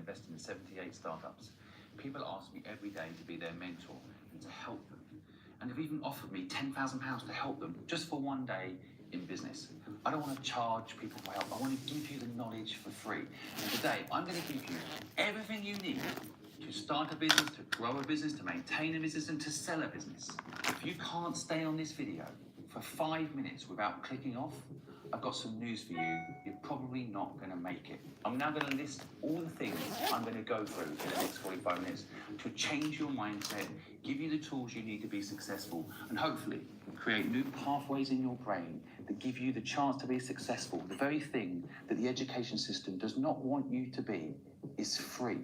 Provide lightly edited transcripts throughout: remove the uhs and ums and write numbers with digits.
invested in 78 startups. People ask me every day to be their mentor and to help them. And they've even offered me £10,000 to help them just for one day in business. I don't want to charge people for help. I want to give you the knowledge for free. And today, I'm going to give you everything you need to start a business, to grow a business, to maintain a business, and to sell a business. If you can't stay on this video for 5 minutes without clicking off, I've got some news for you. You're probably not going to make it. I'm now going to list all the things I'm going to go through in the next 45 minutes to change your mindset, give you the tools you need to be successful, and hopefully create new pathways in your brain that give you the chance to be successful. The very thing that the education system does not want you to be is free.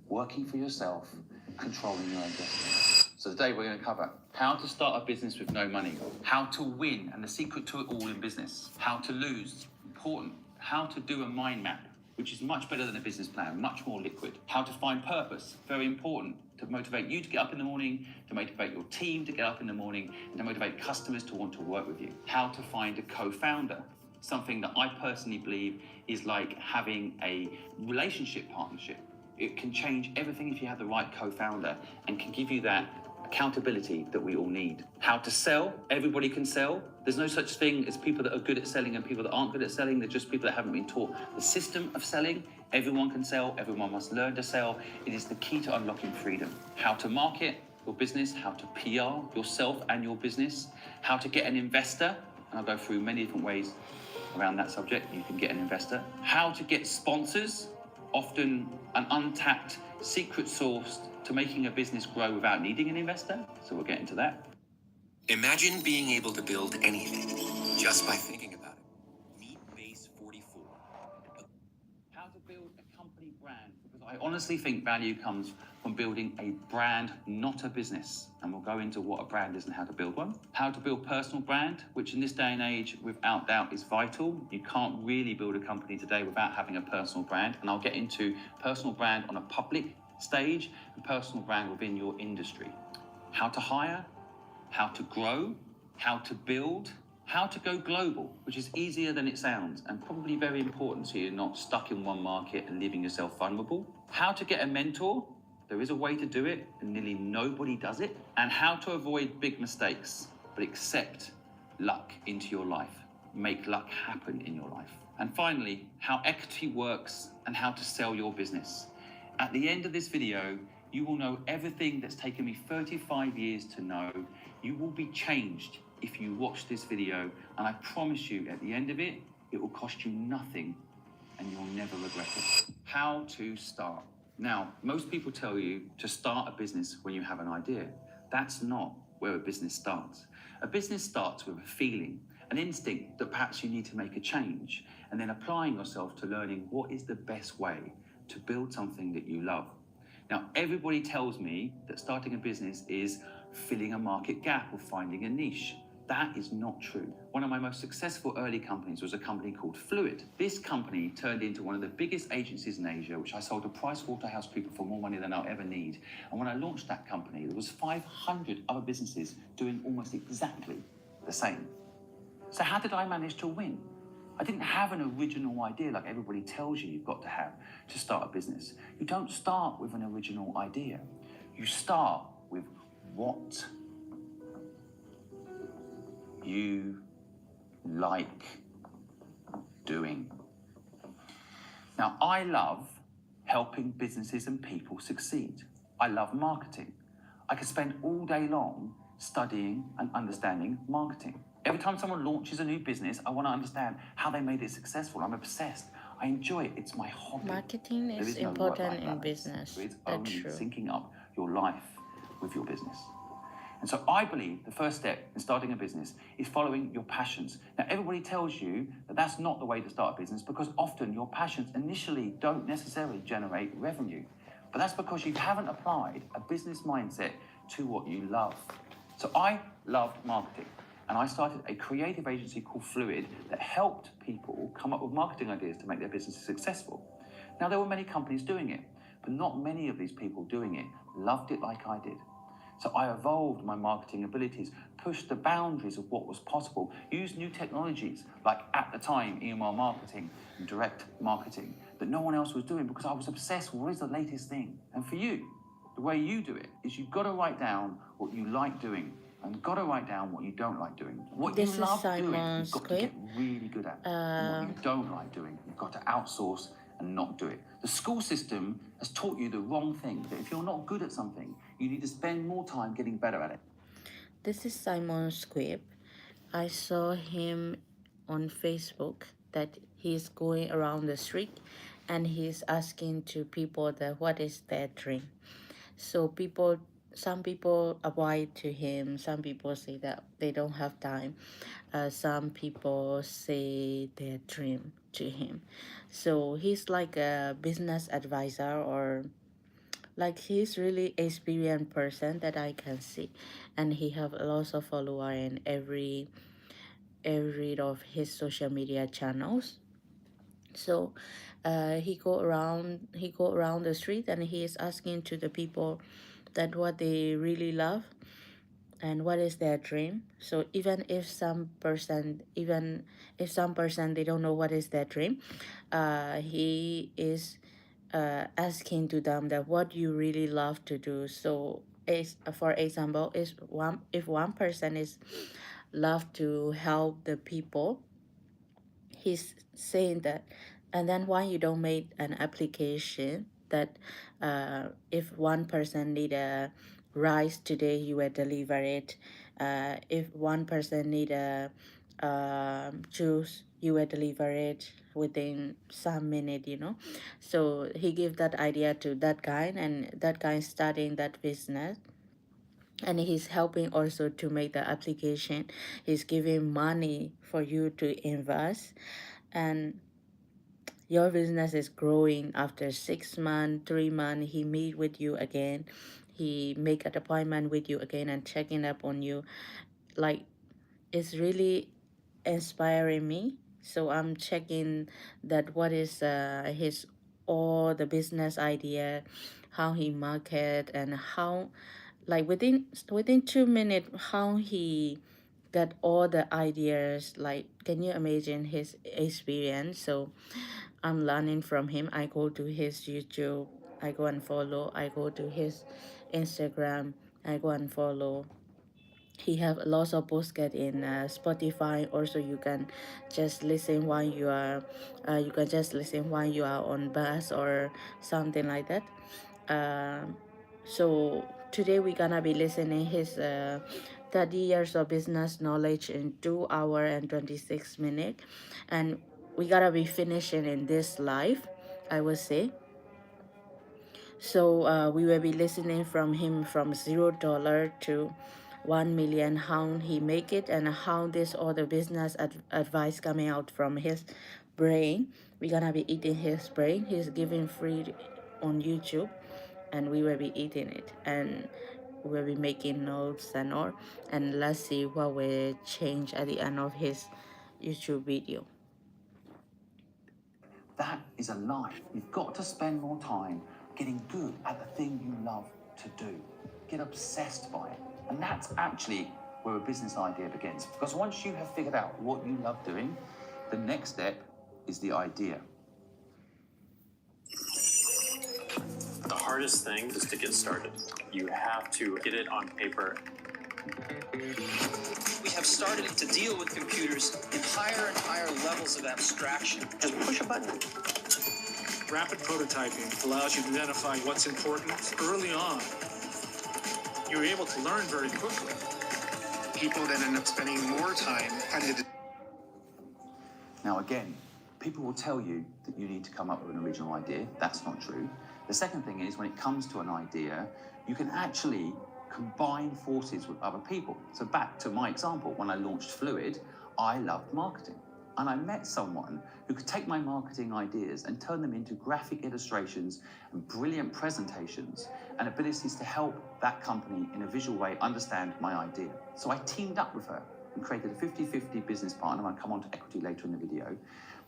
Working for yourself, controlling your own destiny. So today we're going to cover how to start a business with no money, how to win and the secret to it all in business, how to lose, important, how to do a mind map, which is much better than a business plan, much more liquid, how to find purpose, very important, to motivate you to get up in the morning, to motivate your team to get up in the morning, and to motivate customers to want to work with you, how to find a co-founder, something that I personally believe is like having a relationship partnership. It can change everything if you have the right co-founder and can give you that accountability that we all need. How to sell, everybody can sell. There's no such thing as people that are good at selling and people that aren't good at selling. They're just people that haven't been taught the system of selling. Everyone can sell, everyone must learn to sell. It is the key to unlocking freedom. How to market your business, how to PR yourself and your business, how to get an investor, and I'll go through many different ways around that subject. You can get an investor. How to get sponsors, often an untapped secret source to making a business grow without needing an investor. So we'll get into that. Imagine being able to build anything just by thinking about it. Meet Base 44. How to build a company brand, because I honestly think value comes from building a brand, not a business. And we'll go into what a brand is and how to build one. How to build personal brand, which in this day and age, without doubt, is vital. You can't really build a company today without having a personal brand. And I'll get into personal brand on a public stage and personal brand within your industry. How to hire, how to grow, how to build, how to go global, which is easier than it sounds and probably very important so you're not stuck in one market and leaving yourself vulnerable. How to get a mentor. There is a way to do it and nearly nobody does it. And how to avoid big mistakes, but accept luck into your life. Make luck happen in your life. And finally, how equity works and how to sell your business. At the end of this video, you will know everything that's taken me 35 years to know. You will be changed if you watch this video, and I promise you at the end of it, it will cost you nothing and you'll never regret it. How to start. Now, most people tell you to start a business when you have an idea. That's not where a business starts. A business starts with a feeling, an instinct that perhaps you need to make a change, and then applying yourself to learning what is the best way to build something that you love. Now, everybody tells me that starting a business is filling a market gap or finding a niche. That is not true. One of my most successful early companies was a company called Fluid. This company turned into one of the biggest agencies in Asia, which I sold to PricewaterhouseCoopers for more money than I'll ever need. And when I launched that company, there was 500 other businesses doing almost exactly the same. So how did I manage to win? I didn't have an original idea like everybody tells you you've got to have to start a business. You don't start with an original idea. You start with what you like doing. Now, I love helping businesses and people succeed. I love marketing. I could spend all day long studying and understanding marketing. Every time someone launches a new business, I want to understand how they made it successful. I'm obsessed. I enjoy it. It's my hobby. Marketing is no important in business. It's That's only true. syncing up your life with your business. And so I believe the first step in starting a business is following your passions. Now, everybody tells you that that's not the way to start a business because often your passions initially don't necessarily generate revenue. But that's because you haven't applied a business mindset to what you love. So I loved marketing. And I started a creative agency called Fluid that helped people come up with marketing ideas to make their businesses successful. Now, there were many companies doing it, but not many of these people doing it loved it like I did. So I evolved my marketing abilities, pushed the boundaries of what was possible, used new technologies like, at the time, email marketing and direct marketing that no one else was doing because I was obsessed with what is the latest thing. And for you, the way you do it is you've got to write down what you like doing and you've got to write down what you don't like doing. What This you is love doing, Simon's you've got to get script. really good at. And what you don't like doing, you've got to outsource and not do it. The school system has taught you the wrong thing, that if you're not good at something, you need to spend more time getting better at it. This is Simon's script. I saw him on Facebook that he's going around the street and he's asking to people that what is their dream. So some people avoid to him. Some people say that they don't have time. Some people say their dream to him. So he's like a business advisor, or like he's really experienced person that I can see, and he have lots of follower in every of his social media channels. So he go around the street and he is asking to the people that what they really love and what is their dream. So even if some person they don't know what is their dream, he is asking to them that what you really love to do. So for example, if one person is love to help the people, he's saying that. And then why you don't make an application that if one person need a rice today, you will deliver it. If one person need a juice, you will deliver it within some minute, So he gave that idea to that guy, and that guy starting that business. And he's helping also to make the application. He's giving money for you to invest, and your business is growing. After 6 months, 3 months, he meet with you again. He make an appointment with you again and checking up on you. Like, it's really inspiring me. So I'm checking that what is his all the business idea, how he market, and how, like, within 2 minutes, how he got all the ideas. Like, can you imagine his experience? So I'm learning from him. I go to his YouTube, I go and follow. I go to his Instagram, I go and follow. He have lots of podcasts in Spotify. Also, you can just listen while you are on bus or something like that. So today we're gonna be listening his 30 years of business knowledge in 2 hour and 26 minutes, and we gotta be finishing in this live, I would say. So we will be listening from him from $0 to 1 million, how he make it, and how this all the business advice coming out from his brain. We're gonna be eating his brain. He's giving free on YouTube, and we will be eating it, and we'll be making notes and all. And let's see what will change at the end of his YouTube video. That is a lie. You've got to spend more time getting good at the thing you love to do. Get obsessed by it. And that's actually where a business idea begins. Because once you have figured out what you love doing, the next step is the idea. The hardest thing is to get started. You have to get it on paper. We have started to deal with computers in higher and higher levels of abstraction. Just push a button. Rapid prototyping allows you to identify what's important early on. You're able to learn very quickly. People then end up spending more time at it. Now again, people will tell you that you need to come up with an original idea. That's not true. The second thing is, when it comes to an idea, you can actually combine forces with other people. So back to my example, when I launched Fluid, I loved marketing. And I met someone who could take my marketing ideas and turn them into graphic illustrations and brilliant presentations and abilities to help that company in a visual way understand my idea. So I teamed up with her and created a 50-50 business partner. I'll come on to equity later in the video.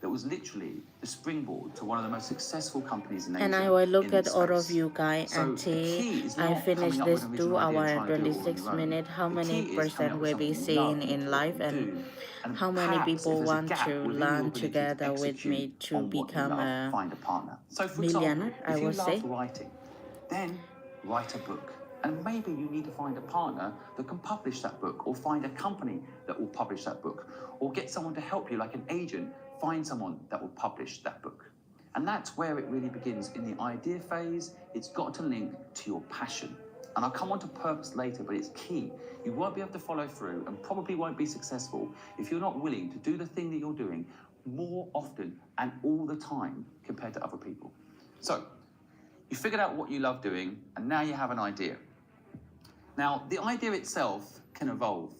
that was literally the springboard to one of the most successful companies in Asia. And I will look in at this all of space. you guys So the until key is I not finish coming up this with an 2 original idea hour and and trying to do it all on 26 your own. minutes. How The many key is coming percent up with will be something you love seen and in what life, you and do. And how many perhaps people if there's a want gap to within your learn ability to together with me execute to on what you become love, a find a partner. So for millionaire, example, I if you will love say. writing, then write a book. And maybe you need to find a partner that can publish that book, or find a company that will publish that book, or get someone to help you, like an agent, find someone that will publish that book. And that's where it really begins. In the idea phase, it's got to link to your passion. And I'll come on to purpose later, but it's key. You won't be able to follow through and probably won't be successful if you're not willing to do the thing that you're doing more often and all the time compared to other people. So, you figured out what you love doing, and now you have an idea. Now, the idea itself can evolve.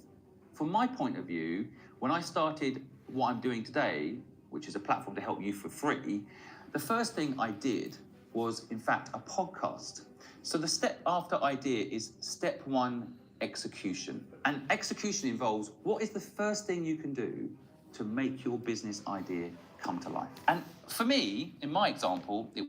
From my point of view, when I started what I'm doing today, which is a platform to help you for free, the first thing I did was, in fact, a podcast. So the step after idea is step 1, execution. And execution involves what is the first thing you can do to make your business idea come to life. And for me, in my example, it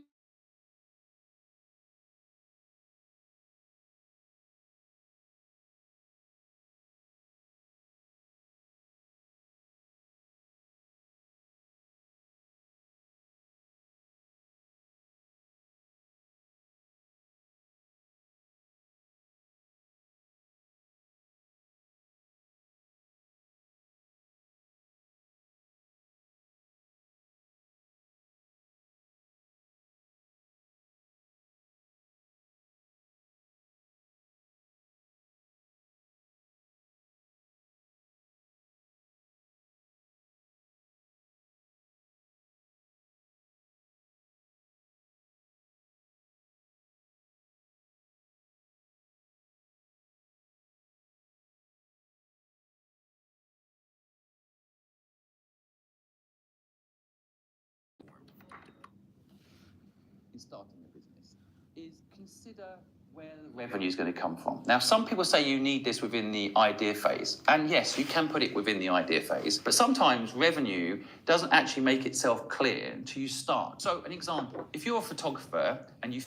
in starting a business is consider where the revenue is going to come from. Now, some people say you need this within the idea phase. And yes, you can put it within the idea phase. But sometimes revenue doesn't actually make itself clear until you start. So an example, if you're a photographer and you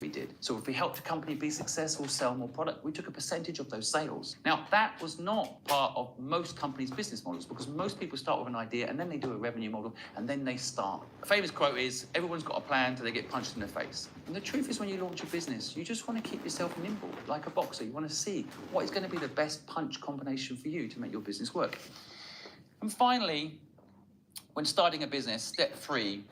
we did. So if we helped a company be successful, sell more product, we took a percentage of those sales. Now, that was not part of most companies' business models, because most people start with an idea and then they do a revenue model and then they start. A famous quote is, everyone's got a plan till they get punched in the face. And the truth is, when you launch a business, you just want to keep yourself nimble, like a boxer. You want to see what is going to be the best punch combination for you to make your business work. And finally, when starting a business, step 3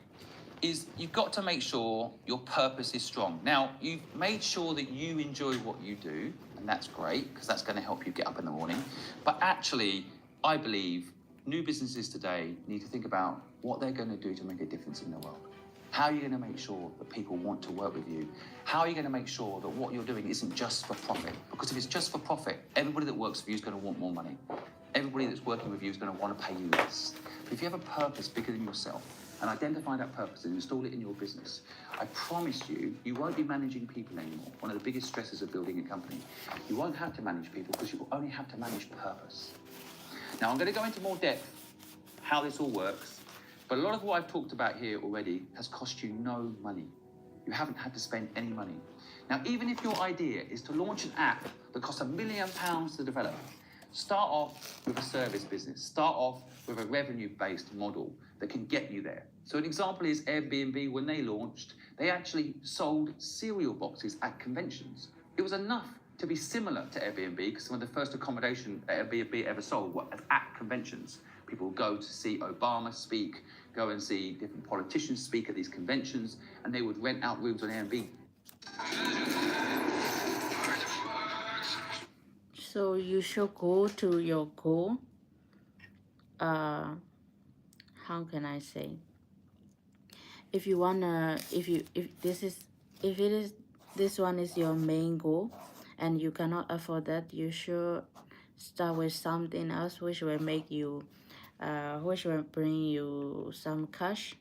is you've got to make sure your purpose is strong. Now, you've made sure that you enjoy what you do, and that's great, because that's going to help you get up in the morning. But actually, I believe new businesses today need to think about what they're going to do to make a difference in the world. How are you going to make sure that people want to work with you? How are you going to make sure that what you're doing isn't just for profit? Because if it's just for profit, everybody that works for you is going to want more money. Everybody that's working with you is going to want to pay you less. But if you have a purpose bigger than yourself, and identify that purpose and install it in your business, I promise you, you won't be managing people anymore. One of the biggest stresses of building a company. You won't have to manage people because you will only have to manage purpose. Now, I'm going to go into more depth how this all works, but a lot of what I've talked about here already has cost you no money. You haven't had to spend any money. Now, even if your idea is to launch an app that costs £1 million to develop, start off with a service business. Start off with a revenue-based model that can get you there. So an example is Airbnb. When they launched, they actually sold cereal boxes at conventions. It was enough to be similar to Airbnb, because some of the first accommodation Airbnb ever sold were at conventions. People would go to see Obama speak, go and see different politicians speak at these conventions, and they would rent out rooms on Airbnb So you should go to your goal. How can I say? If you wanna, if it is, this one is your main goal, and you cannot afford that, you should start with something else which will make you, which will bring you some cash,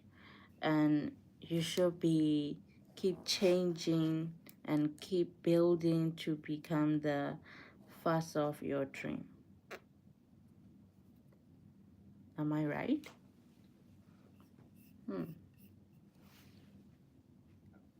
and you should be keep changing and keep building to become the first of your dream. Am I right?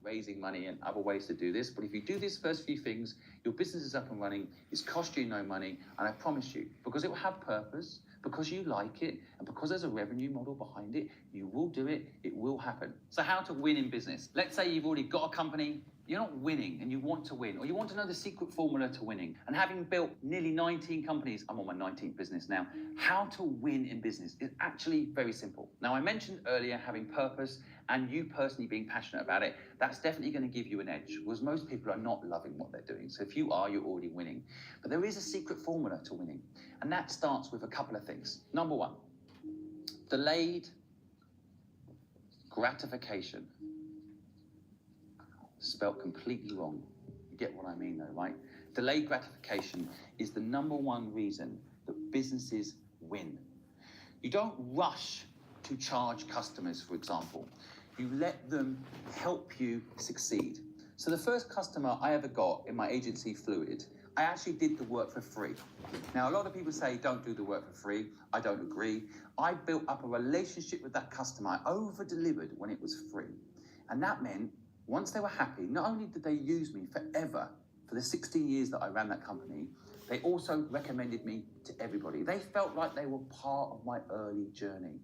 Raising money and other ways to do this. But if you do these first few things, your business is up and running, it's cost you no money, and I promise you, because it will have purpose, because you like it, and because there's a revenue model behind it, you will do it, it will happen. So how to win in business? Let's say you've already got a company, you're not winning and you want to win, or you want to know the secret formula to winning. And having built nearly 19 companies, I'm on my 19th business now, how to win in business is actually very simple. Now, I mentioned earlier having purpose and you personally being passionate about it. That's definitely going to give you an edge, because most people are not loving what they're doing. So if you are, you're already winning. But there is a secret formula to winning, and that starts with a couple of things. Number one, delayed gratification. Spelt completely wrong. You get what I mean though, right? Delayed gratification is the number one reason that businesses win. You don't rush to charge customers, for example. You let them help you succeed. So the first customer I ever got in my agency, Fluid, I actually did the work for free. Now, a lot of people say don't do the work for free. I don't agree. I built up a relationship with that customer. I over-delivered when it was free. And that meant once they were happy, not only did they use me forever, for the 16 years that I ran that company, they also recommended me to everybody. They felt like they were part of my early journey.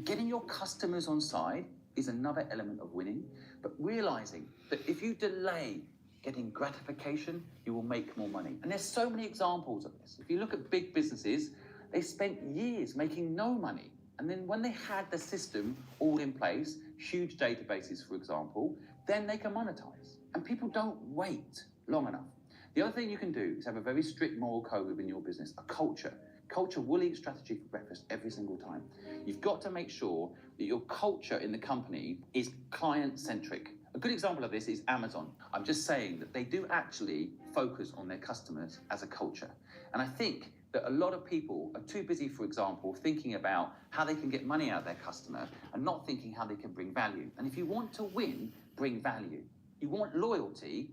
Getting your customers on side is another element of winning, but realizing that if you delay getting gratification, you will make more money. And there's so many examples of this. If you look at big businesses, they spent years making no money. And then when they had the system all in place, huge databases, for example, then they can monetize. And people don't wait long enough. The other thing you can do is have a very strict moral code within your business, a culture. Culture will eat strategy for breakfast every single time. You've got to make sure that your culture in the company is client-centric. A good example of this is Amazon. I'm just saying that they do actually focus on their customers as a culture. And I think that a lot of people are too busy, for example, thinking about how they can get money out of their customer and not thinking how they can bring value. And if you want to win, bring value. You want loyalty.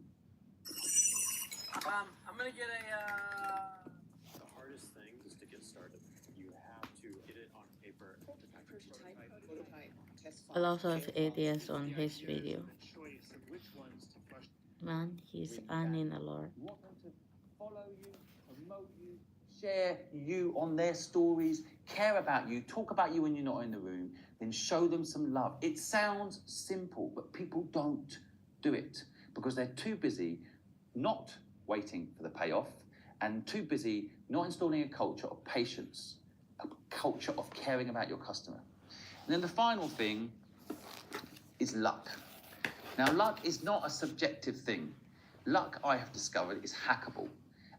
I'm gonna get a. The hardest thing is to get started. You have to get it on paper. A lot of ideas on his video. Man, he's earning a lot. You want them to follow you, promote you, share you on their stories, care about you, talk about you when you're not in the room, then show them some love. It sounds simple, but people don't do it because they're too busy not waiting for the payoff and too busy not installing a culture of patience, a culture of caring about your customer. And then the final thing is luck. Now, luck is not a subjective thing. Luck, I have discovered, is hackable.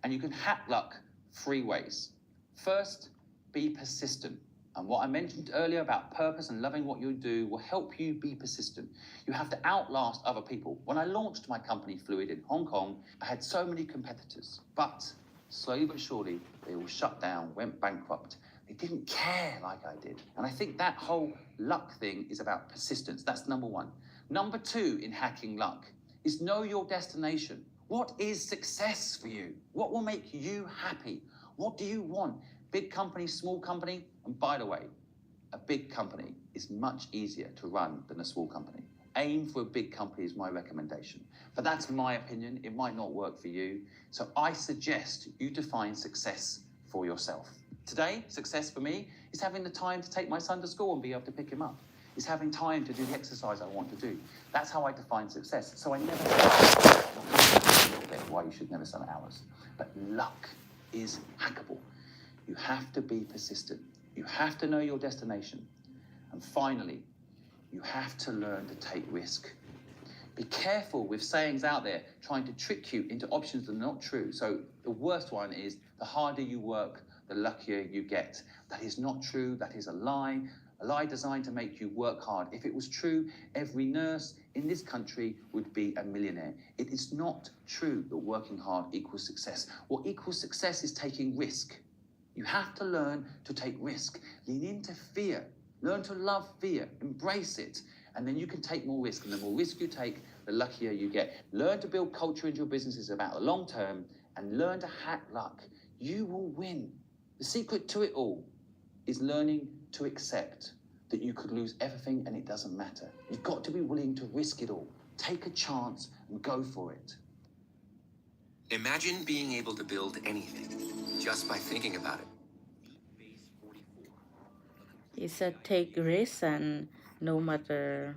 And you can hack luck 3 ways. First, be persistent. And what I mentioned earlier about purpose and loving what you do will help you be persistent. You have to outlast other people. When I launched my company, Fluid, in Hong Kong, I had so many competitors. But slowly but surely, they all shut down, went bankrupt. They didn't care like I did. And I think that whole luck thing is about persistence. That's number 1. Number 2 in hacking luck is know your destination. What is success for you? What will make you happy? What do you want? Big company, small company? And by the way, a big company is much easier to run than a small company. Aim for a big company is my recommendation. But that's my opinion. It might not work for you. So I suggest you define success for yourself. Today, success for me is having the time to take my son to school and be able to pick him up. It's having time to do the exercise I want to do. That's how I define success. So I never say why you should never sell hours. But luck is hackable. You have to be persistent. You have to know your destination. And finally, you have to learn to take risk. Be careful with sayings out there trying to trick you into options that are not true. So the worst one is the harder you work, the luckier you get. That is not true. That is a lie designed to make you work hard. If it was true, every nurse in this country would be a millionaire. It is not true that working hard equals success. What equals success is taking risk. You have to learn to take risk. Lean into fear. Learn to love fear. Embrace it. And then you can take more risk. And the more risk you take, the luckier you get. Learn to build culture into your businesses about the long term and learn to hack luck. You will win. The secret to it all is learning to accept that you could lose everything and it doesn't matter. You've got to be willing to risk it all. Take a chance and go for it. Imagine being able to build anything just by thinking about it. Base 44. He said take risks and no matter,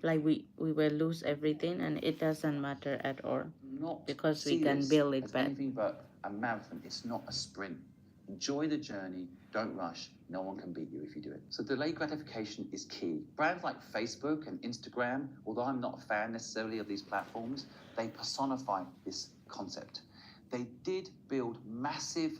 like we will lose everything and it doesn't matter at all. Not Because we see can this build it as back. anything but a marathon. It's not a sprint. Enjoy the journey. Don't rush. No one can beat you if you do it. So delayed gratification is key. Brands like Facebook and Instagram, although I'm not a fan necessarily of these platforms, they personify this concept. They did build massive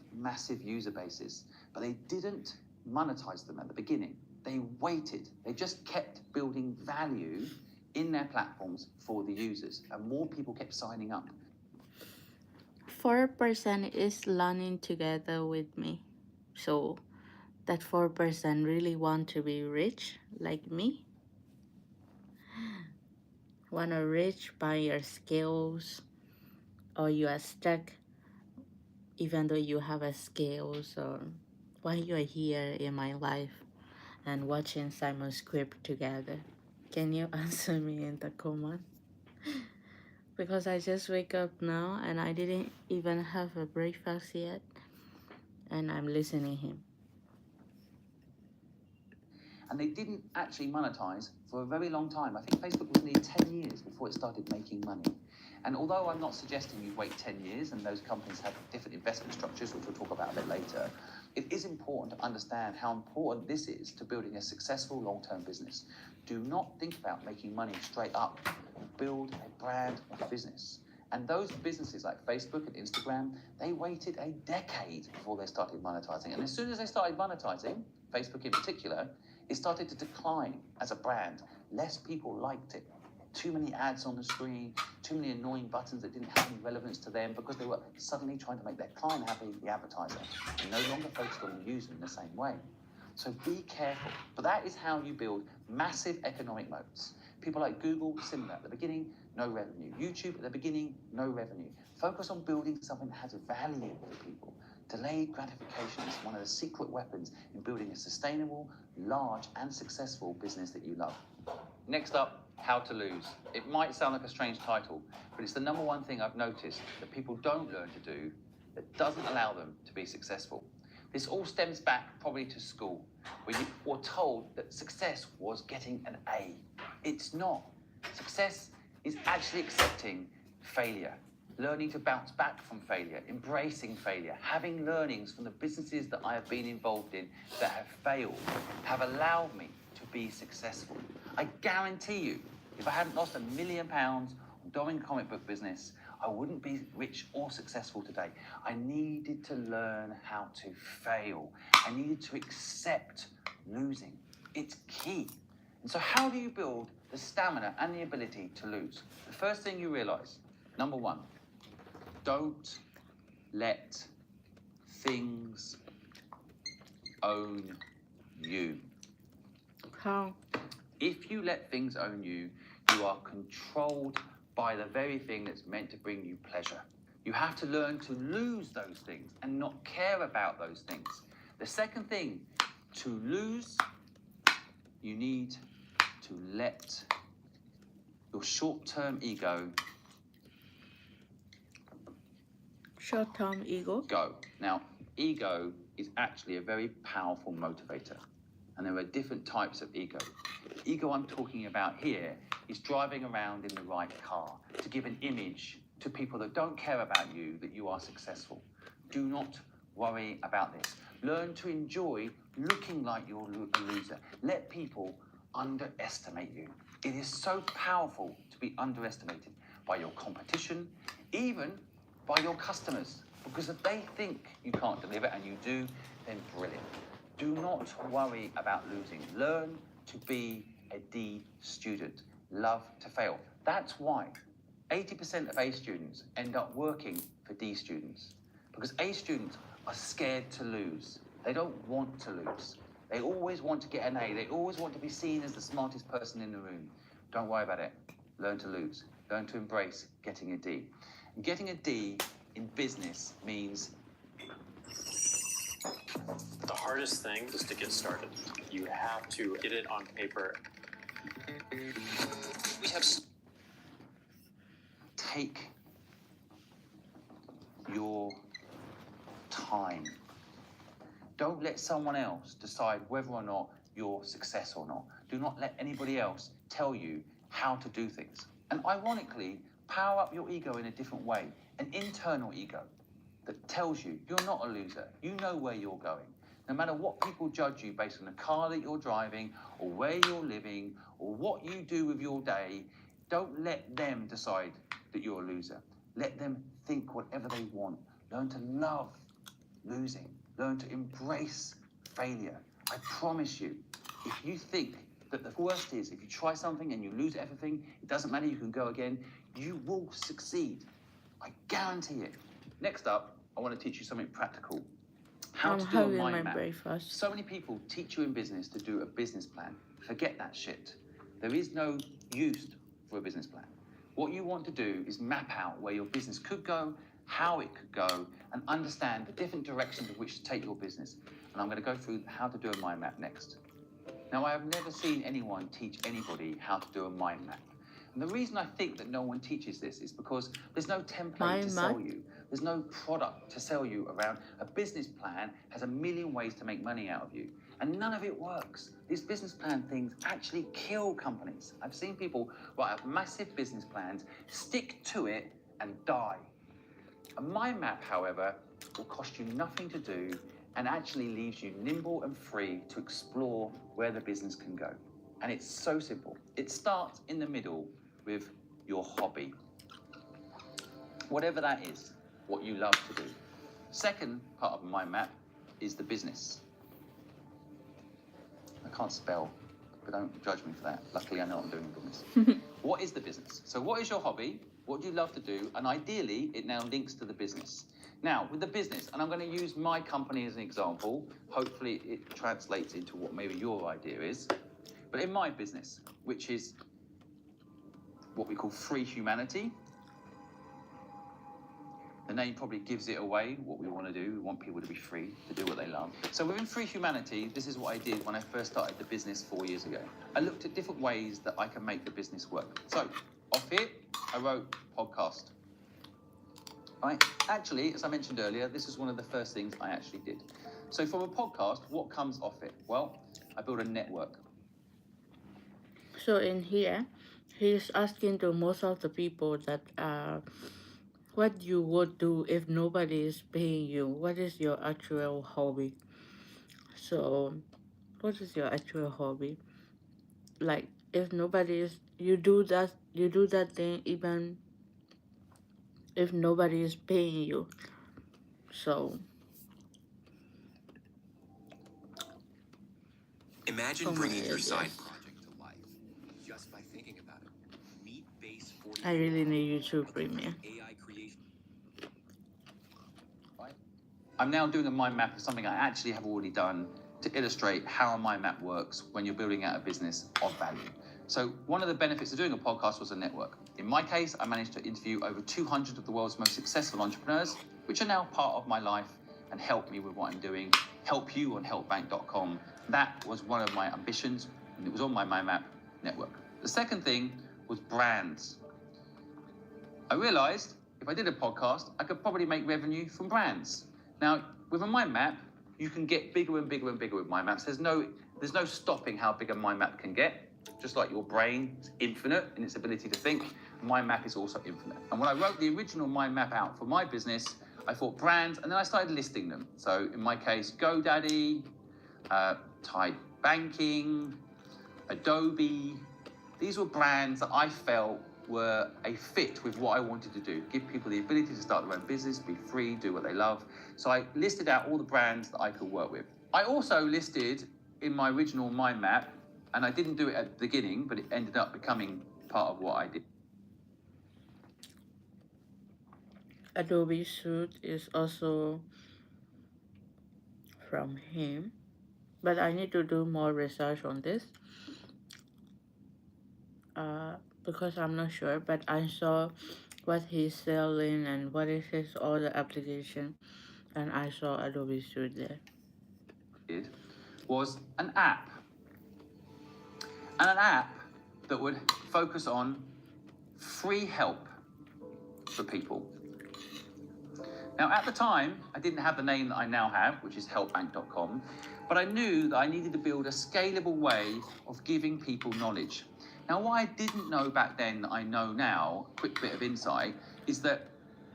user bases, but they didn't monetize them at the beginning. They waited. They just kept building value in their platforms for the users, and more people kept signing up. 4% is learning together with me. So that 4% really want to be rich like me. Want to rich by your skills, or you are stuck even though you have a skills, or why you are here in my life and watching Simon's script together. Can you answer me in the comment? Because I just wake up now and I didn't even have a breakfast yet and I'm listening him. And they didn't actually monetize for a very long time. I think Facebook was nearly 10 years before it started making money. And although I'm not suggesting you wait 10 years and those companies have different investment structures, which we'll talk about a bit later, it is important to understand how important this is to building a successful long-term business. Do not think about making money straight up. Build a brand of a business. And those businesses like Facebook and Instagram, they waited a decade before they started monetizing. And as soon as they started monetizing, Facebook in particular, it started to decline as a brand. Less people liked it. Too many ads on the screen, too many annoying buttons that didn't have any relevance to them because they were suddenly trying to make their client happy, the advertiser, and no longer focused on the user in the same way. So be careful. But that is how you build massive economic moats. People like Google, similar. At the beginning, no revenue. YouTube, at the beginning, no revenue. Focus on building something that has value for people. Delayed gratification is one of the secret weapons in building a sustainable, large, and successful business that you love. Next up, how to lose. It might sound like a strange title, but it's the number one thing I've noticed that people don't learn to do that doesn't allow them to be successful. This all stems back probably to school, where you were told that success was getting an A. It's not. Success is actually accepting failure, learning to bounce back from failure, embracing failure, having learnings from the businesses that I have been involved in that have failed, have allowed me to be successful. I guarantee you, if I hadn't lost £1 million on doing a comic book business, I wouldn't be rich or successful today. I needed to learn how to fail. I needed to accept losing. It's key. And so how do you build the stamina and the ability to lose? The first thing you realize, number one, don't let things own you. How? If you let things own you, you are controlled by the very thing that's meant to bring you pleasure. You have to learn to lose those things and not care about those things. The second thing, to lose, you need to let your short-term ego Short-term ego? go. Now, ego is actually a very powerful motivator. And there are different types of ego. The ego I'm talking about here is driving around in the right car to give an image to people that don't care about you that you are successful. Do not worry about this. Learn to enjoy looking like you're a loser. Let people underestimate you. It is so powerful to be underestimated by your competition, even by your customers, because if they think you can't deliver and you do, then brilliant. Do not worry about losing. Learn to be a D student. Love to fail. That's why 80% of A students end up working for D students, because A students are scared to lose. They don't want to lose. They always want to get an A. They always want to be seen as the smartest person in the room. Don't worry about it. Learn to lose. Learn to embrace getting a D. And getting a D in business means The hardest thing is to get started. You have to get it on paper. We have take your time. Don't let someone else decide whether or not you're successful or not. Do not let anybody else tell you how to do things. And ironically, power up your ego in a different way. An internal ego that tells you you're not a loser. You know where you're going. No matter what people judge you based on the car that you're driving or where you're living or what you do with your day, don't let them decide that you're a loser. Let them think whatever they want. Learn to love losing. Learn to embrace failure. I promise you, if you think that the worst is if you try something and you lose everything, it doesn't matter, you can go again, you will succeed. I guarantee it. Next up, I want to teach you something practical. How I'm to do a having my mind map. breakfast. So many people teach you in business to do a business plan. Forget that shit. There is no use for a business plan. What you want to do is map out where your business could go, how it could go, and understand the different directions of which to take your business. And I'm going to go through how to do a mind map next. Now, I have never seen anyone teach anybody how to do a mind map. And the reason I think that no one teaches this is because there's no template Mind to sell map? you. There's no product to sell you around. A business plan has a million ways to make money out of you. And none of it works. These business plan things actually kill companies. I've seen people write up massive business plans, stick to it, and die. A mind map, however, will cost you nothing to do and actually leaves you nimble and free to explore where the business can go. And it's so simple. It starts in the middle with your hobby. Whatever that is, what you love to do. Second part of a mind map is the business. I can't spell, but don't judge me for that. Luckily, I know I'm doing business. What is the business? So what is your hobby? What do you love to do? And ideally, it now links to the business. Now, with the business, and I'm going to use my company as an example. Hopefully, it translates into what maybe your idea is. But in my business, which is what we call Free Humanity, the name probably gives it away, what we want to do. We want people to be free, to do what they love. So within Free Humanity, this is what I did when I first started the business 4 years ago. I looked at different ways that I can make the business work. So off it, I wrote podcast. Right? Actually, as I mentioned earlier, this is one of the first things I actually did. So from a podcast, what comes off it? Well, I built a network. So in here, he's asking to most of the people that what you would do if nobody is paying you. What is your actual hobby? So, what is your actual hobby? Like, if nobody is, you do that thing even if nobody is paying you. So, Imagine oh my bringing your goodness. side project to life just by thinking about it. Meet Base 44. I really need YouTube Premium. AI creation. I'm now doing a mind map of something I actually have already done to illustrate how a mind map works when you're building out a business of value. So one of the benefits of doing a podcast was a network. In my case, I managed to interview over 200 of the world's most successful entrepreneurs, which are now part of my life and help me with what I'm doing, help you on helpbank.com. That was one of my ambitions, and it was on my mind map network. The second thing was brands. I realized if I did a podcast, I could probably make revenue from brands. Now, with a mind map, you can get bigger and bigger and bigger with mind maps. There's no stopping how big a mind map can get. Just like your brain is infinite in its ability to think, a mind map is also infinite. And when I wrote the original mind map out for my business, I thought brands, and then I started listing them. So in my case, GoDaddy, Tide Banking, Adobe, These were brands that I felt were a fit with what I wanted to do. Give people the ability to start their own business, be free, do what they love. So I listed out all the brands that I could work with. I also listed in my original mind map, and I didn't do it at the beginning, but it ended up becoming part of what I did. Adobe Suite is also from him, but I need to do more research on this because I'm not sure, but I saw what he's selling and what is his other application, and I saw Adobe Suite there. Did was an app, and an app that would focus on free help for people. Now, at the time, I didn't have the name that I now have, which is helpbank.com, but I knew that I needed to build a scalable way of giving people knowledge. Now, what I didn't know back then that I know now, quick bit of insight, is that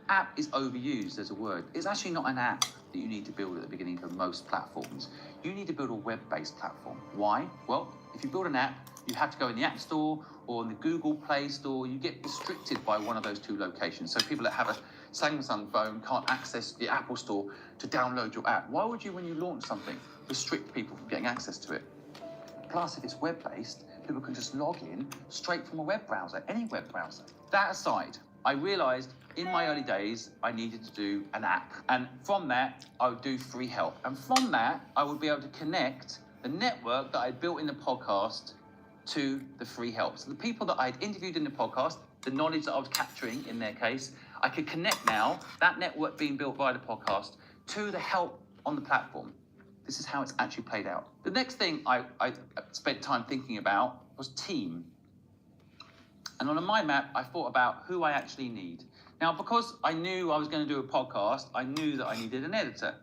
app is overused as a word. It's actually not an app that you need to build at the beginning for most platforms. You need to build a web-based platform. Why? Well, if you build an app, you have to go in the App Store or in the Google Play Store. You get restricted by one of those two locations. So people that have a Samsung phone can't access the Apple Store to download your app. Why would you, when you launch something, restrict people from getting access to it? Plus, if it's web-based, people can just log in straight from a web browser, any web browser. That aside, I realized in my early days, I needed to do an app. And from that, I would do free help. And from that, I would be able to connect the network that I built in the podcast to the free help. So the people that I'd interviewed in the podcast, the knowledge that I was capturing in their case, I could connect now, that network being built via the podcast, to the help on the platform. This is how it's actually played out. The next thing I spent time thinking about was team. And on a mind map, I thought about who I actually need. Now, because I knew I was going to do a podcast, I knew that I needed an editor.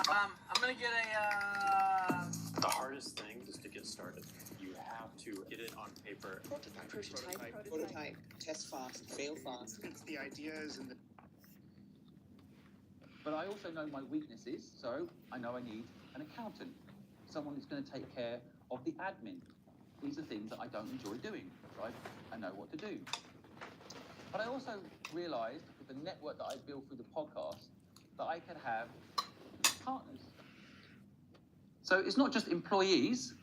I'm gonna get a. The hardest thing is to get started. You have to get it on paper. Prototype. Test fast. Fail fast. It's the ideas and the But I also know my weaknesses, so I know I need an accountant, someone who's going to take care of the admin. These are things that I don't enjoy doing, right? I know what to do. But I also realized with the network that I built through the podcast that I could have partners. So it's not just employees,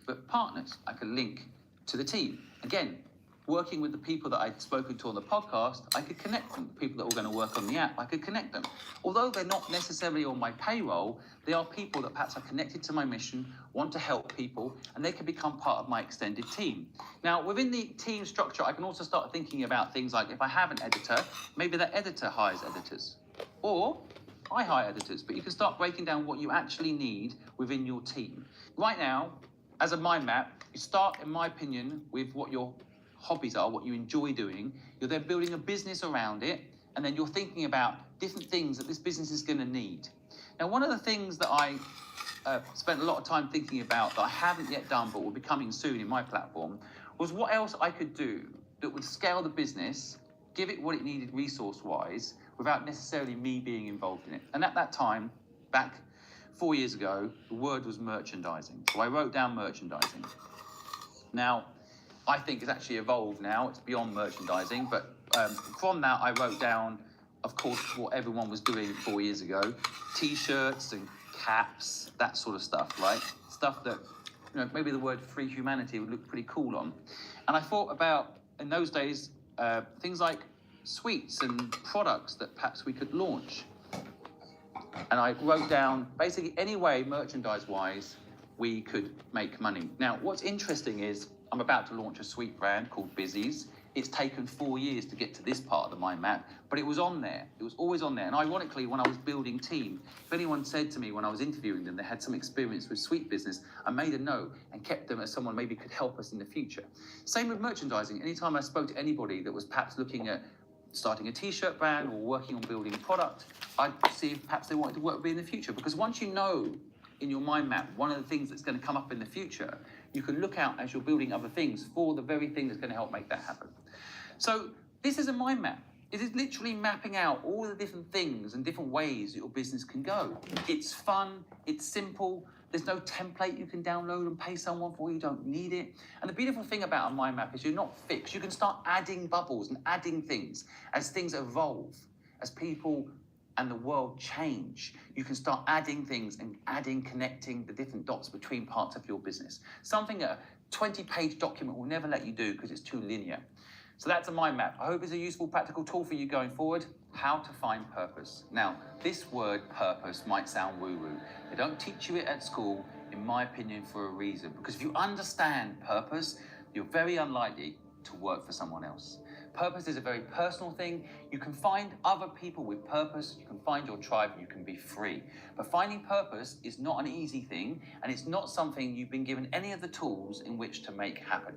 but partners I can link to the team. Again, working with the people that I'd spoken to on the podcast, I could connect them. The people that were going to work on the app, I could connect them. Although they're not necessarily on my payroll, they are people that perhaps are connected to my mission, want to help people, and they can become part of my extended team. Now, within the team structure, I can also start thinking about things like if I have an editor, maybe that editor hires editors. Or I hire editors, but you can start breaking down what you actually need within your team. Right now, as a mind map, you start, in my opinion, with what your hobbies are, what you enjoy doing. You're then building a business around it, and then you're thinking about different things that this business is going to need. Now, one of the things that I spent a lot of time thinking about that I haven't yet done but will be coming soon in my platform was what else I could do that would scale the business, give it what it needed resource-wise, without necessarily me being involved in it. And at that time, back 4 years ago, the word was merchandising. So I wrote down merchandising. Now, I think it's actually evolved now. It's beyond merchandising. But from that, I wrote down, of course, what everyone was doing 4 years ago. T-shirts and caps, that sort of stuff, right? Stuff that, you know, maybe the word free humanity would look pretty cool on. And I thought about, in those days, things like sweets and products that perhaps we could launch. And I wrote down basically any way, merchandise-wise, we could make money. Now, what's interesting is I'm about to launch a sweet brand called Busy's. It's taken 4 years to get to this part of the mind map, but it was on there. It was always on there. And ironically, when I was building team, if anyone said to me when I was interviewing them, they had some experience with sweet business, I made a note and kept them as someone maybe could help us in the future. Same with merchandising. Anytime I spoke to anybody that was perhaps looking at starting a t-shirt brand or working on building a product, I'd see if perhaps they wanted to work with me in the future. Because once you know in your mind map one of the things that's going to come up in the future, you can look out as you're building other things for the very thing that's going to help make that happen. So this is a mind map. It is literally mapping out all the different things and different ways that your business can go. It's fun, it's simple, there's no template you can download and pay someone for, you don't need it. And the beautiful thing about a mind map is you're not fixed. You can start adding bubbles and adding things as things evolve, as people and the world change. You can start adding things and connecting the different dots between parts of your business. Something a 20-page document will never let you do because it's too linear. So that's a mind map. I hope it's a useful, practical tool for you going forward. How to find purpose. Now, this word purpose might sound woo-woo. They don't teach you it at school, in my opinion, for a reason. Because if you understand purpose, you're very unlikely to work for someone else. Purpose is a very personal thing. You can find other people with purpose, you can find your tribe, you can be free. But finding purpose is not an easy thing, and it's not something you've been given any of the tools in which to make happen.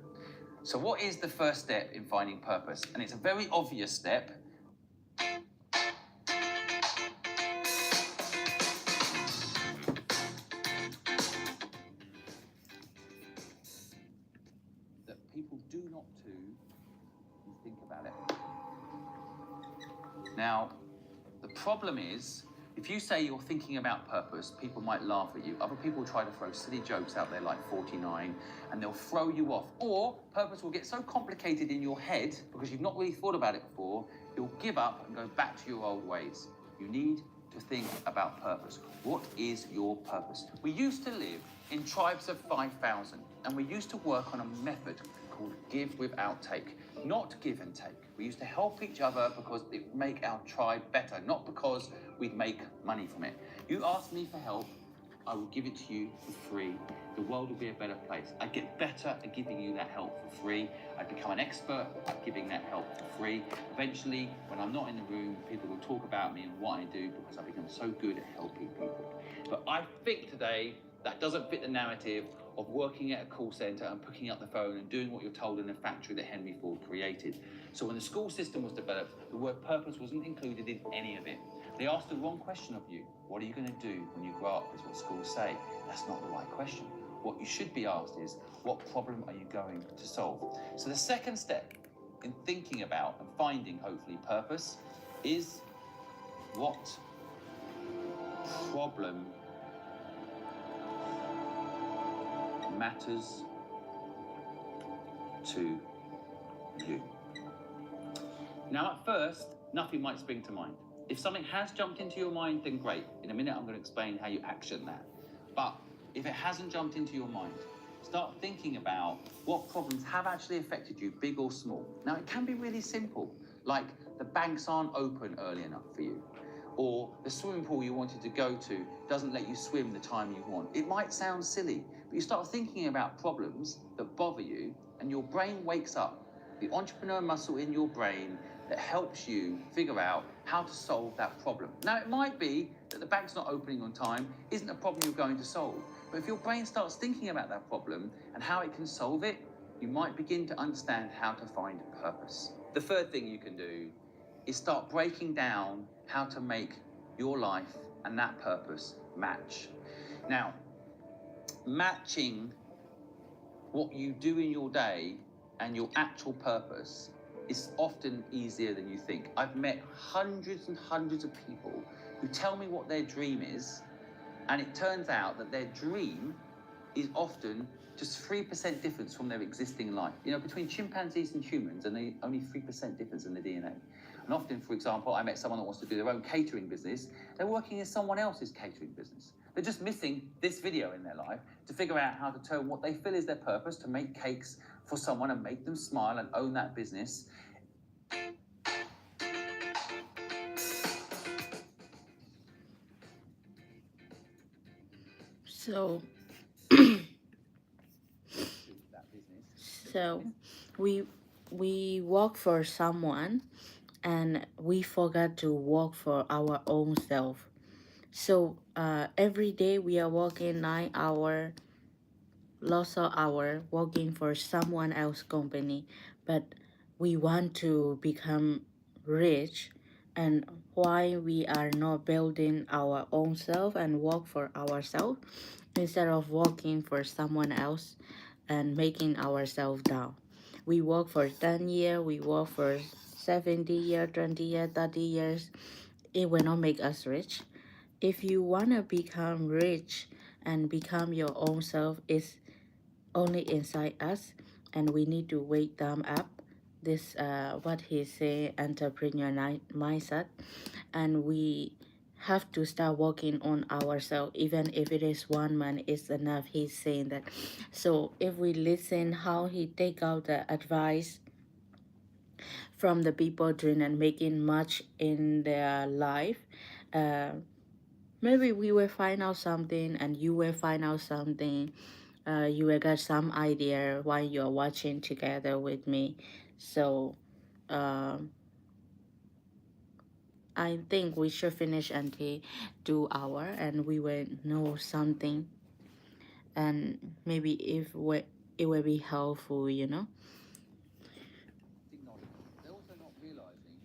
So what is the first step in finding purpose? And it's a very obvious step. That people do not do and think about it. Now, the problem is, if you say you're thinking about purpose, people might laugh at you. Other people try to throw silly jokes out there like 49, and they'll throw you off. Or purpose will get so complicated in your head, because you've not really thought about it before, you'll give up and go back to your old ways. You need to think about purpose. What is your purpose? We used to live in tribes of 5,000, and we used to work on a method called give without take, not give and take. We used to help each other because it would make our tribe better, not because we'd make money from it. You ask me for help, I will give it to you for free. The world will be a better place. I'd get better at giving you that help for free. I'd become an expert at giving that help for free. Eventually, when I'm not in the room, people will talk about me and what I do because I've become so good at helping people. But I think today that doesn't fit the narrative of working at a call center and picking up the phone and doing what you're told in a factory that Henry Ford created. So when the school system was developed, the word purpose wasn't included in any of it. They asked the wrong question of you. What are you going to do when you grow up, is what schools say. That's not the right question. What you should be asked is, what problem are you going to solve? So the second step in thinking about and finding, hopefully, purpose is, what problem matters to you? Now, at first, nothing might spring to mind. If something has jumped into your mind, then great. In a minute, I'm going to explain how you action that. But if it hasn't jumped into your mind, start thinking about what problems have actually affected you, big or small. Now, it can be really simple, like the banks aren't open early enough for you, or the swimming pool you wanted to go to doesn't let you swim the time you want. It might sound silly, but you start thinking about problems that bother you, and your brain wakes up. The entrepreneur muscle in your brain that helps you figure out how to solve that problem. Now, it might be that the bank's not opening on time isn't a problem you're going to solve. But if your brain starts thinking about that problem and how it can solve it, you might begin to understand how to find purpose. The third thing you can do is start breaking down how to make your life and that purpose match. Now, matching what you do in your day and your actual purpose is often easier than you think. I've met hundreds and hundreds of people who tell me what their dream is, and it turns out that their dream is often just 3% difference from their existing life. You know, between chimpanzees and humans, and they only 3% difference in the DNA. And often, for example, I met someone that wants to do their own catering business. They're working in someone else's catering business. They're just missing this video in their life to figure out how to turn what they feel is their purpose, to make cakes for someone and make them smile and own that business. So, so we work for someone, and we forgot to work for our own self. So every day we are working 9 hours, lots of hours working for someone else's company, but we want to become rich, and why we are not building our own self and work for ourselves instead of working for someone else and making ourselves down. We work for 10 years, we work for 70 years, 20 years, 30 years, it will not make us rich. If you want to become rich and become your own self, it's only inside us, and we need to wake them up. This what he say, entrepreneur mindset, and we have to start working on ourselves. Even if it is 1 month is enough, he's saying that. So if we listen how he take out the advice from the people doing and making much in their life, uh, maybe we will find out something and you will find out something. You will get some idea while you're watching together with me. So um, I think we should finish until 2 hours and we will know something, and maybe if we, it will be helpful, you know. They're also not realizing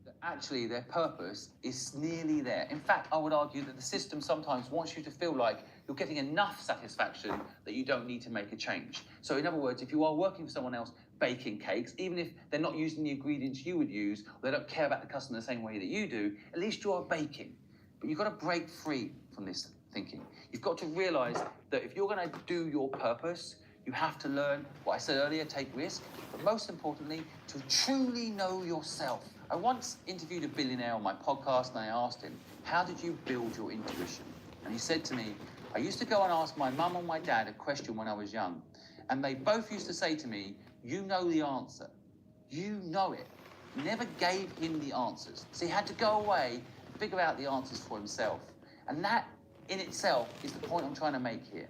that actually their purpose is nearly there. In fact, I would argue that the system sometimes wants you to feel like you're getting enough satisfaction that you don't need to make a change. So in other words, if you are working for someone else baking cakes, even if they're not using the ingredients you would use, or they don't care about the customer the same way that you do, at least you are baking. But you've got to break free from this thinking. You've got to realize that if you're going to do your purpose, you have to learn what I said earlier, take risk, but most importantly, to truly know yourself. I once interviewed a billionaire on my podcast and I asked him, how did you build your intuition? And he said to me, I used to go and ask my mum or my dad a question when I was young, and they both used to say to me, you know the answer. You know it. Never gave him the answers. So he had to go away and figure out the answers for himself. And that in itself is the point I'm trying to make here.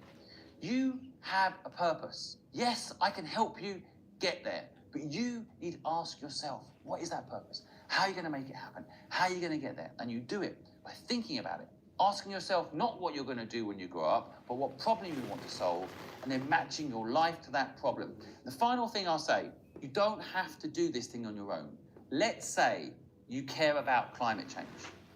You have a purpose. Yes, I can help you get there, but you need to ask yourself, what is that purpose? How are you going to make it happen? How are you going to get there? And you do it by thinking about it, asking yourself not what you're going to do when you grow up, but what problem you want to solve, and then matching your life to that problem. The final thing I'll say, you don't have to do this thing on your own. Let's say you care about climate change.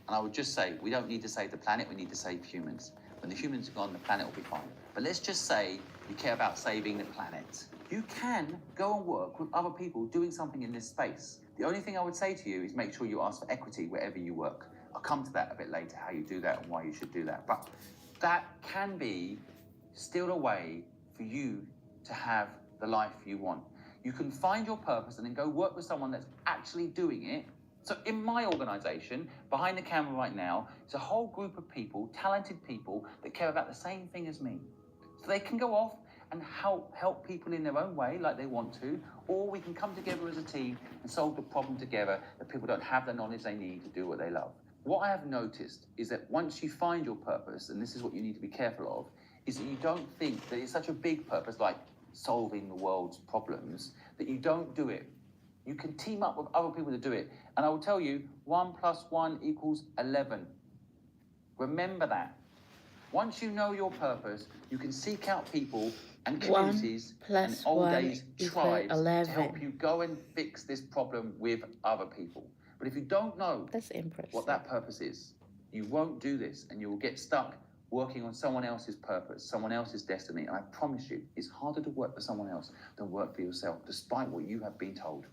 And I would just say, we don't need to save the planet, we need to save humans. When the humans are gone, the planet will be fine. But let's just say you care about saving the planet. You can go and work with other people doing something in this space. The only thing I would say to you is make sure you ask for equity wherever you work. I'll come to that a bit later, how you do that and why you should do that. But that can be still a way for you to have the life you want. You can find your purpose and then go work with someone that's actually doing it. So in my organization, behind the camera right now, it's a whole group of people, talented people that care about the same thing as me. So they can go off and help people in their own way like they want to, or we can come together as a team and solve the problem together that people don't have the knowledge they need to do what they love. What I have noticed is that once you find your purpose, and this is what you need to be careful of, is that you don't think that it's such a big purpose like solving the world's problems, that you don't do it. You can team up with other people to do it. And I will tell you, 1 + 1 = 11. Remember that. Once you know your purpose, you can seek out people and communities 1 and + old 1 days = tribes to 11. help you go and fix this problem with other people. But if you don't know That's impressive. what that purpose is, you won't do this and you will get stuck working on someone else's purpose, someone else's destiny. And I promise you, it's harder to work for someone else than work for yourself, despite what you have been told.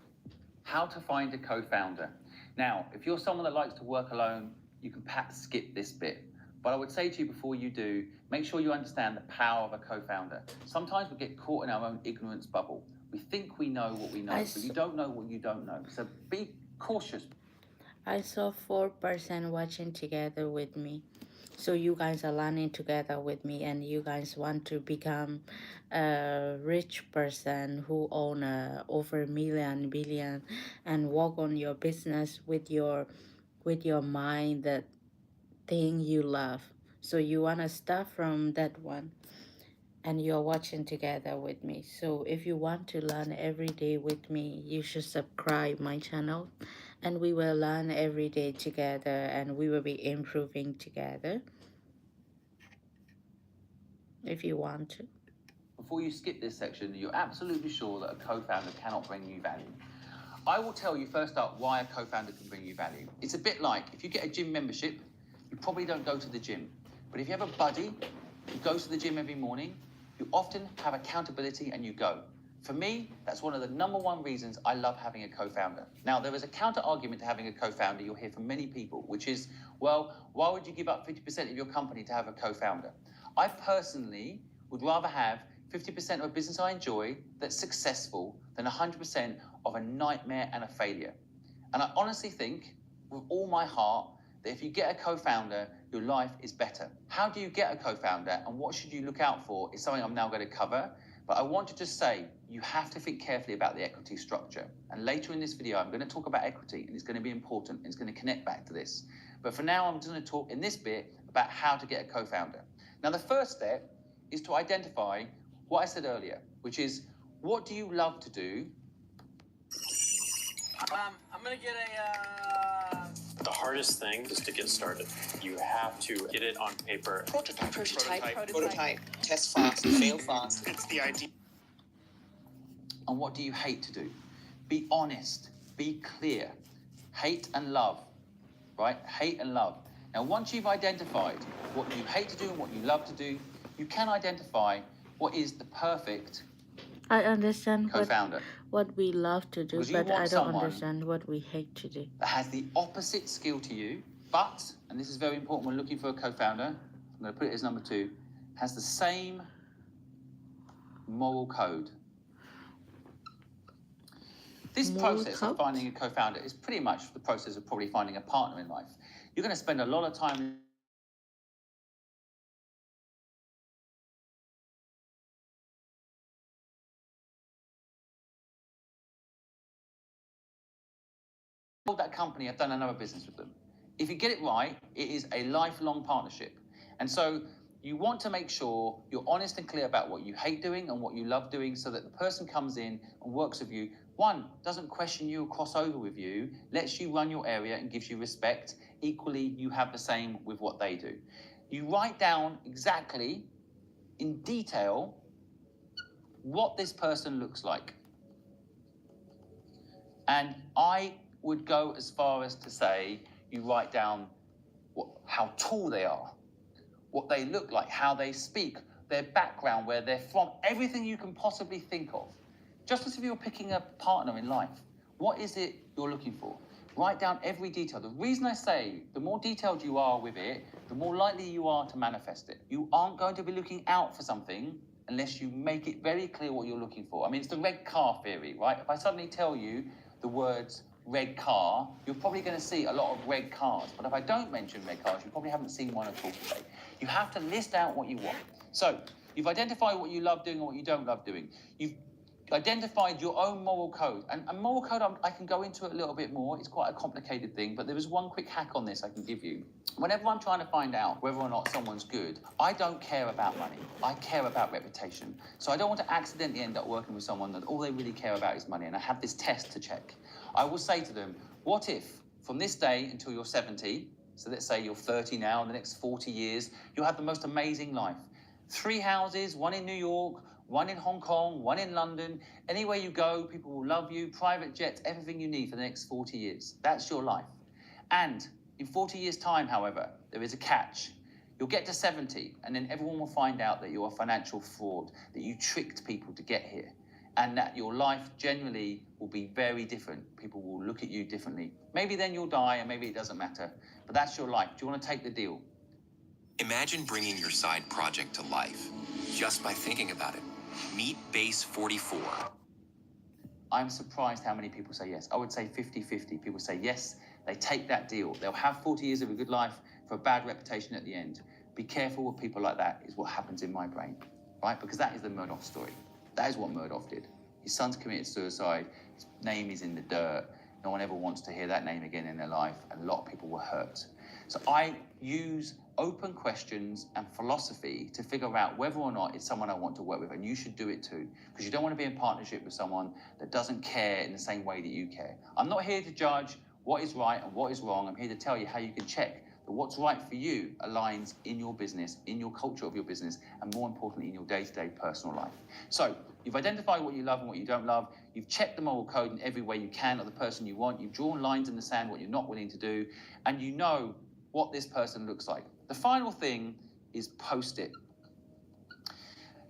How to find a co-founder. Now, if you're someone that likes to work alone, you can perhaps skip this bit. But I would say to you before you do, make sure you understand the power of a co-founder. Sometimes we get caught in our own ignorance bubble. We think we know what we know, but you don't know what you don't know. So be cautious. I saw 4% watching together with me. So you guys are learning together with me, and you guys want to become a rich person who own over million, billion, and work on your business with your mind, that thing you love. So you want to start from that one, and you're watching together with me. So if you want to learn every day with me, you should subscribe my channel, and we will learn every day together, and we will be improving together if you want to. Before you skip this section, you're absolutely sure that a co-founder cannot bring you value. I will tell you first up why a co-founder can bring you value. It's a bit like if you get a gym membership, you probably don't go to the gym. But if you have a buddy who goes to the gym every morning, you often have accountability and you go. For me, that's one of the #1 reasons I love having a co-founder. Now, there is a counter argument to having a co-founder you'll hear from many people, which is, well, why would you give up 50% of your company to have a co-founder? I personally would rather have 50% of a business I enjoy that's successful than 100% of a nightmare and a failure. And I honestly think, with all my heart, that if you get a co-founder, your life is better. How do you get a co-founder and what should you look out for is something I'm now going to cover. But I want to just say, you have to think carefully about the equity structure. And later in this video, I'm going to talk about equity, and it's going to be important, and it's going to connect back to this. But for now, I'm just going to talk in this bit about how to get a co-founder. Now, the first step is to identify what I said earlier, which is, what do you love to do? I'm gonna get a. The hardest thing is to get started. You have to get it on paper. Prototype. Test fast, fail fast. It's the idea. And what do you hate to do? Be honest, be clear. Hate and love, right? Hate and love. Now, once you've identified what you hate to do and what you love to do, you can identify what is the perfect I understand co-founder. what we love to do, Because you but want I don't someone understand what we hate to do. that has the opposite skill to you, but, and this is very important when looking for a co-founder, I'm going to put it as #2, has the same moral code. This Moral process code? of finding a co-founder is pretty much the process of probably finding a partner in life. You're going to spend a lot of time that company, I've done another business with them. If you get it right, it is a lifelong partnership. And so you want to make sure you're honest and clear about what you hate doing and what you love doing so that the person comes in and works with you. One, doesn't question you or cross over with you, lets you run your area and gives you respect. Equally, you have the same with what they do. You write down exactly, in detail, what this person looks like. And I would go as far as to say you write down how tall they are, what they look like, how they speak, their background, where they're from, everything you can possibly think of. Just as if you're picking a partner in life, what is it you're looking for? Write down every detail. The reason I say the more detailed you are with it, the more likely you are to manifest it. You aren't going to be looking out for something unless you make it very clear what you're looking for. I mean, it's the red car theory, right? If I suddenly tell you the words red car, you're probably going to see a lot of red cars. But if I don't mention red cars, you probably haven't seen one at all today. You have to list out what you want. So you've identified what you love doing and what you don't love doing. You've identified your own moral code. And moral code, I can go into it a little bit more. It's quite a complicated thing, but there is one quick hack on this I can give you. Whenever I'm trying to find out whether or not someone's good, I don't care about money. I care about reputation. So I don't want to accidentally end up working with someone that all they really care about is money, and I have this test to check. I will say to them, what if from this day until you're 70, so let's say you're 30 now, in the next 40 years, you'll have the most amazing life. 3 houses, 1 in New York, 1 in Hong Kong, 1 in London. Anywhere you go, people will love you, private jets, everything you need for the next 40 years. That's your life. And in 40 years' time, however, there is a catch. You'll get to 70, and then everyone will find out that you're a financial fraud, that you tricked people to get here, and that your life generally will be very different. People will look at you differently. Maybe then you'll die, and maybe it doesn't matter, but that's your life. Do you want to take the deal? Imagine bringing your side project to life just by thinking about it. Meet Base 44. I'm surprised how many people say yes. I would say 50-50. People say yes, they take that deal. They'll have 40 years of a good life for a bad reputation at the end. Be careful with people like that, is what happens in my brain, right? Because that is the Murdoch story. That is what Murdoch did. His son's committed suicide. His name is in the dirt. No one ever wants to hear that name again in their life. And a lot of people were hurt. So I use open questions and philosophy to figure out whether or not it's someone I want to work with. And you should do it too. Because you don't want to be in partnership with someone that doesn't care in the same way that you care. I'm not here to judge what is right and what is wrong. I'm here to tell you how you can check that what's right for you aligns in your business, in your culture of your business, and more importantly, in your day-to-day personal life. So you've identified what you love and what you don't love. You've checked the moral code in every way you can of the person you want. You've drawn lines in the sand, what you're not willing to do, and you know what this person looks like. The final thing is post it.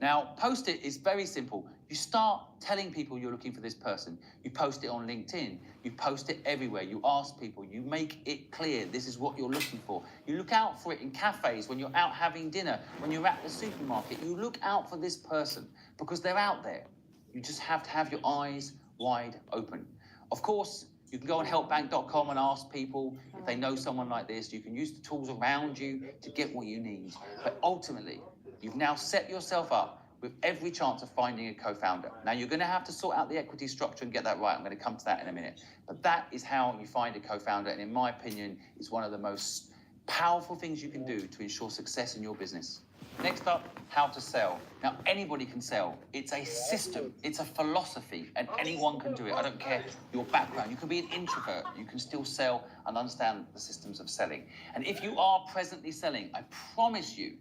Now, Post-it is very simple. You start telling people you're looking for this person. You post it on LinkedIn. You post it everywhere. You ask people. You make it clear this is what you're looking for. You look out for it in cafes, when you're out having dinner, when you're at the supermarket. You look out for this person because they're out there. You just have to have your eyes wide open. Of course, you can go on helpbank.com and ask people if they know someone like this. You can use the tools around you to get what you need. But ultimately, you've now set yourself up with every chance of finding a co-founder. Now, you're going to have to sort out the equity structure and get that right. I'm going to come to that in a minute. But that is how you find a co-founder. And in my opinion, it's one of the most powerful things you can do to ensure success in your business. Next up, how to sell. Now, anybody can sell. It's a system, it's a philosophy, and anyone can do it. I don't care your background. You can be an introvert. You can still sell and understand the systems of selling. And if you are presently selling, I promise you,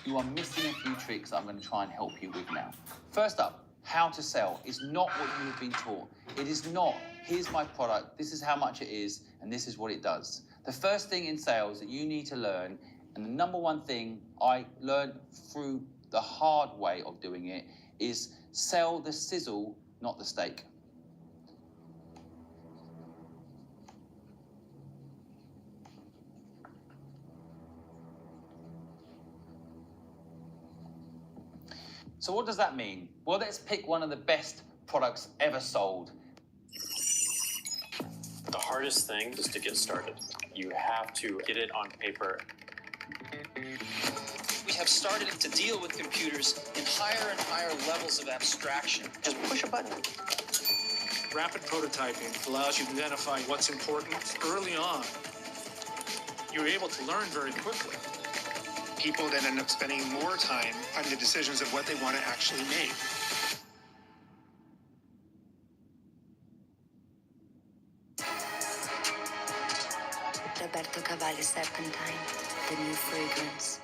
you are missing a few tricks that I'm going to try and help you with now. First up, how to sell is not what you have been taught. It is not, here's my product, this is how much it is, and this is what it does. The first thing in sales that you need to learn, and the number one thing I learned through the hard way of doing it, is sell the sizzle, not the steak. So what does that mean? Well, let's pick one of the best products ever sold. The hardest thing is to get started. You have to get it on paper. We have started to deal with computers in higher and higher levels of abstraction. Just push a button. Rapid prototyping allows you to identify what's important early on. You're able to learn very quickly. People then end up spending more time on the decisions of what they want to actually make. Roberto Cavalli Serpentine, the new fragrance.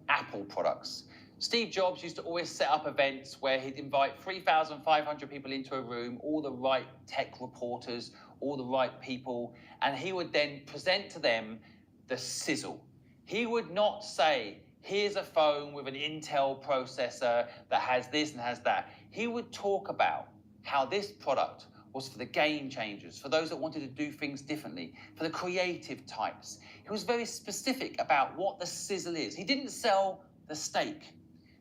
Apple products. Steve Jobs used to always set up events where he'd invite 3,500 people into a room, all the right tech reporters, all the right people, and he would then present to them the sizzle. He would not say, here's a phone with an Intel processor that has this and has that. He would talk about how this product was for the game changers, for those that wanted to do things differently, for the creative types. He was very specific about what the sizzle is. He didn't sell the steak.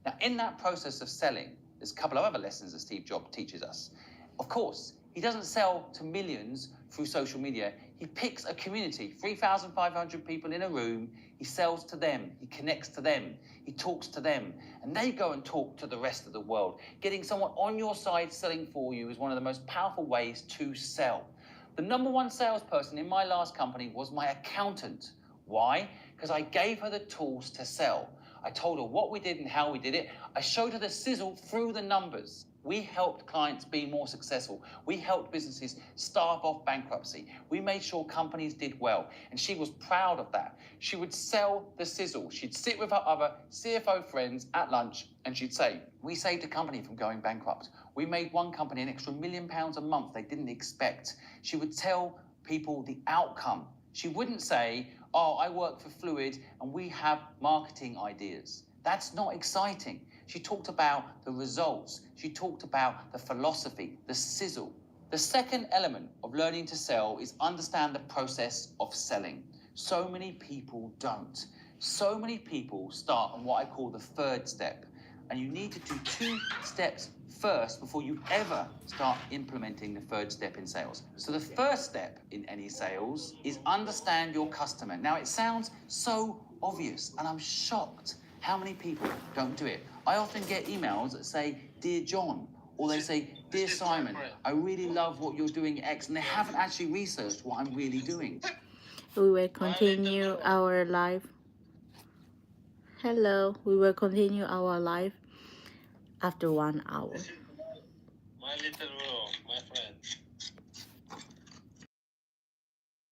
Now, in that process of selling, there's a couple of other lessons that Steve Jobs teaches us. Of course, he doesn't sell to millions through social media. He picks a community, 3,500 people in a room. He sells to them. He connects to them. He talks to them. And they go and talk to the rest of the world. Getting someone on your side selling for you is one of the most powerful ways to sell. The number one salesperson in my last company was my accountant. Why? Because I gave her the tools to sell. I told her what we did and how we did it. I showed her the sizzle through the numbers. We helped clients be more successful. We helped businesses starve off bankruptcy. We made sure companies did well. And she was proud of that. She would sell the sizzle. She'd sit with her other CFO friends at lunch and she'd say, we saved a company from going bankrupt. We made one company an extra £1 million a month they didn't expect. She would tell people the outcome. She wouldn't say, oh, I work for Fluid and we have marketing ideas. That's not exciting. She talked about the results. She talked about the philosophy, the sizzle. The second element of learning to sell is understand the process of selling. So many people don't. So many people start on what I call the third step. And you need to do 2 steps first before you ever start implementing the third step in sales. So the first step in any sales is understand your customer. Now, it sounds so obvious, and I'm shocked how many people don't do it. I often get emails that say, Dear John, or they say, Dear Simon, I really love what you're doing at X, and they haven't actually researched what I'm really doing. We will continue our live. Hello, we will continue our live after 1 hour. My little world, my friend.